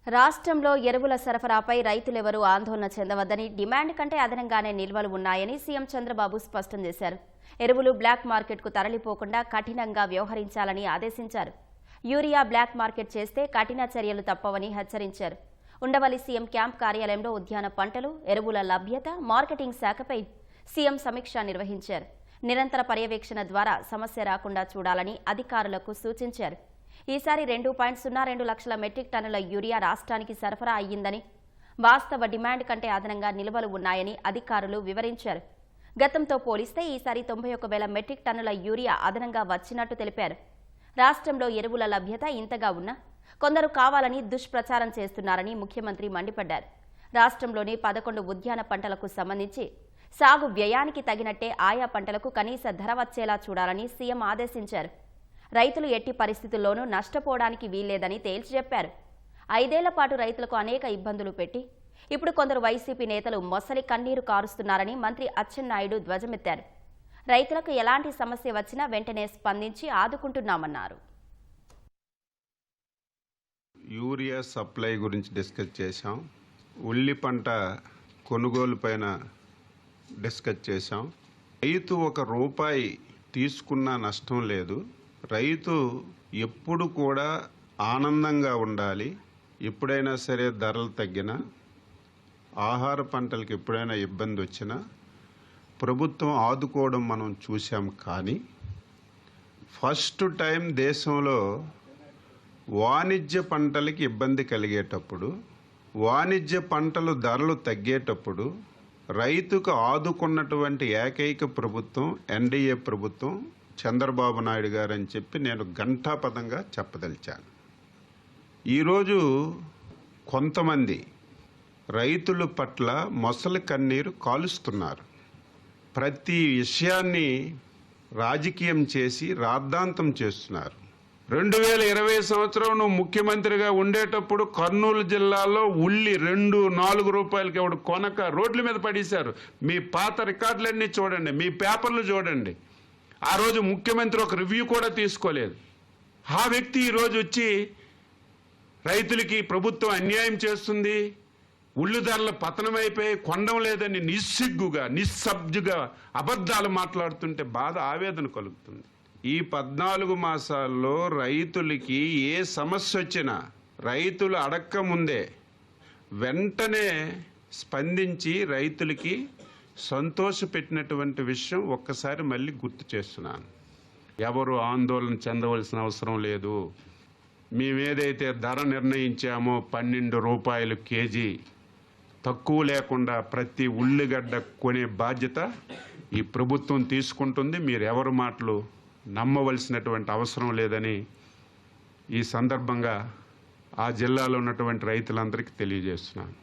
రాష్ట్రంలో ఎరువుల సరఫరాపై రైతులెవరూ ఆందోళన చెందవద్దని, డిమాండ్ కంటే అదనంగానే నిల్వలు ఉన్నాయని సీఎం చంద్రబాబు స్పష్టం చేశారు. ఎరువులు బ్లాక్ మార్కెట్కు తరలిపోకుండా కఠినంగా వ్యవహరించాలని ఆదేశించారు. యూరియా బ్లాక్ మార్కెట్ చేస్తే కఠిన చర్యలు తప్పవని హెచ్చరించారు. ఉండవల్లి సీఎం క్యాంప్ కార్యాలయంలో ఉద్యాన పంటలు, ఎరువుల లభ్యత, మార్కెటింగ్ శాఖపై సీఎం సమీక్ష నిర్వహించారు. నిరంతర పర్యవేక్షణ ద్వారా సమస్య రాకుండా చూడాలని అధికారులకు సూచించారు. ఈసారి 2.02 లక్షల మెట్రిక్ టన్నుల యూరియా రాష్ట్రానికి సరఫరా అయ్యిందని, వాస్తవ డిమాండ్ కంటే అదనంగా నిల్వలు ఉన్నాయని అధికారులు వివరించారు. గతంతో పోలిస్తే ఈసారి 91,000 మెట్రిక్ టన్నుల యూరియా అదనంగా వచ్చినట్టు తెలిపారు. రాష్ట్రంలో ఎరువుల లభ్యత ఇంతగా ఉన్నా కొందరు కావాలని దుష్ప్రచారం చేస్తున్నారని ముఖ్యమంత్రి మండిపడ్డారు. రాష్ట్రంలోని 11 ఉద్యాన పంటలకు సంబంధించి సాగు వ్యయానికి తగినట్టే ఆయా పంటలకు కనీస ధర వచ్చేలా చూడాలని సీఎం ఆదేశించారు. రైతులు ఎట్టి పరిస్థితుల్లోనూ నష్టపోవడానికి వీల్లేదని తేల్చి చెప్పారు. 5 ఏళ్ల పాటు రైతులకు అనేక ఇబ్బందులు పెట్టి ఇప్పుడు కొందరు వైసీపీ నేతలు మొసలి కన్నీరు కారుస్తున్నారని మంత్రి అచ్చెన్నాయుడు ధ్వజమెత్తారు. రైతులకు ఎలాంటి సమస్య వచ్చినా వెంటనే స్పందించి ఆదుకుంటున్నామన్నారు. యూరియా సప్లై గురించి డిస్కస్ చేశాం. ఉల్లి పంట కొనుగోలు పైన డిస్కస్ చేశాం. రైతు ₹1 తీసుకున్నా నష్టం లేదు. రైతు ఎప్పుడు కూడా ఆనందంగా ఉండాలి. ఎప్పుడైనా సరే ధరలు తగ్గినా, ఆహార పంటలకు ఎప్పుడైనా ఇబ్బంది వచ్చినా ప్రభుత్వం ఆదుకోవడం మనం చూసాం. కానీ ఫస్ట్ టైం దేశంలో వాణిజ్య పంటలకి ఇబ్బంది కలిగేటప్పుడు, వాణిజ్య పంటలు ధరలు తగ్గేటప్పుడు రైతుకు ఆదుకున్నటువంటి ఏకైక ప్రభుత్వం ఎన్డీఏ ప్రభుత్వం, చంద్రబాబు నాయుడు గారు అని చెప్పి నేను ఘంటాపథంగా చెప్పదలిచాను. ఈరోజు కొంతమంది రైతుల పట్ల మొసలి కన్నీరు కాలుస్తున్నారు. ప్రతి విషయాన్ని రాజకీయం చేసి రాద్ధాంతం చేస్తున్నారు. 2020 సంవత్సరం నువ్వు ముఖ్యమంత్రిగా ఉండేటప్పుడు కర్నూలు జిల్లాలో ఉల్లి ₹4 ఎవడు కొనక రోడ్ల మీద పడేశారు. మీ పాత రికార్డులన్నీ చూడండి, మీ పేపర్లు చూడండి. ఆ రోజు ముఖ్యమంత్రి ఒక రివ్యూ కూడా తీసుకోలేదు. ఆ వ్యక్తి ఈరోజు వచ్చి రైతులకి ప్రభుత్వం అన్యాయం చేస్తుంది, ఉల్లి ధరల పతనమైపోయి కొండం లేదని నిస్సిగ్గుగా, నిస్సబ్జుగా అబద్ధాలు మాట్లాడుతుంటే బాధ, ఆవేదన కలుగుతుంది. ఈ 14 మాసాల్లో రైతులకి ఏ సమస్య వచ్చినా రైతులు అడక్క ముందే వెంటనే స్పందించి రైతులకి సంతోషపెట్టినటువంటి విషయం ఒక్కసారి మళ్ళీ గుర్తు చేస్తున్నాను. ఎవరు ఆందోళన చెందవలసిన అవసరం లేదు. మేమేదైతే ధర నిర్ణయించామో ₹12 కేజీ తక్కువ లేకుండా ప్రతి ఉల్లిగడ్డ కొనే బాధ్యత ఈ ప్రభుత్వం తీసుకుంటుంది. మీరు ఎవరి మాటలు నమ్మవలసినటువంటి అవసరం లేదని ఈ సందర్భంగా ఆ జిల్లాలో ఉన్నటువంటి రైతులందరికీ తెలియజేస్తున్నాను.